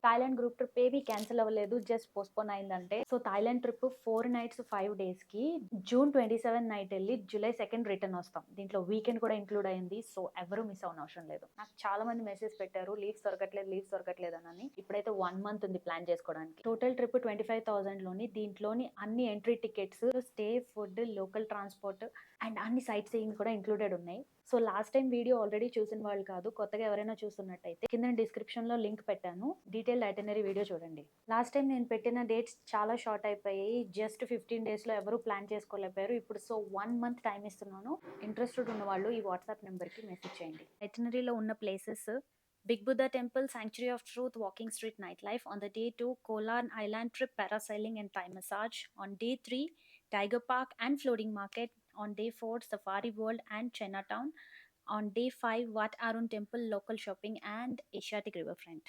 Thailand group trip ఏవి cancel అవ్వలేదు, just postpone అయిందంటే. సో థాయిలాండ్ ట్రిప్ 4 నైట్స్ 5 డేస్‌కి జూన్ 27 నైట్ ఎళ్లి జూలై 2 రిటర్న్ వస్తాం. దీంట్లో వీకెండ్ కూడా ఇంక్లూడ్ అయింది. సో ఎవరు మిస్ అవ్వనవసరం లేదు. నాకు చాలా మంది మెసేజ్ పెట్టారు లీవ్స్ దొరకట్లేదనని. ఇప్పుడైతే 1 మంత్ ఉంది ప్లాన్ చేసుకోవడానికి. టోటల్ ట్రిప్ 25,000 లోని దీంట్లోని అన్ని entry tickets, stay, food, local transport and అన్ని సైట్ సీయింగ్ కూడా ఇంక్లూడెడ్ ఉన్నాయి. So last time video already చూసిన వాళ్ళు కాదు, కొత్తగా ఎవరైనా చూస్తున్నట్టయితే కింద డిస్క్రిప్షన్ లో లింక్ పెట్టాను, డీటెయిల్డ్ ఐటినరీ వీడియో చూడండి. లాస్ట్ టైం నేను పెట్టిన డేట్స్ చాలా షార్ట్ అయిపోయాయి, జస్ట్ 15 డేస్ లో ఎవరు ప్లాన్ చేసుకోలేకపోయారు. ఇప్పుడు సో 1 మంత్ టైం ఇస్తున్నాను. ఇంట్రెస్టెడ్ ఉన్న వాళ్ళు ఈ వాట్సాప్ నెంబర్ కి మెసేజ్ చేయండి. ఐటినరీలో ఉన్న places: Big Buddha Temple, Sanctuary of Truth, Walking Street Nightlife. On the day 2, Kolan Island trip, parasailing and Thai massage. On day 3, Tiger Park and Floating Market. On day 4, Safari World and Chinatown. On day 5, Wat Arun Temple, local shopping and Asiatic Riverfront.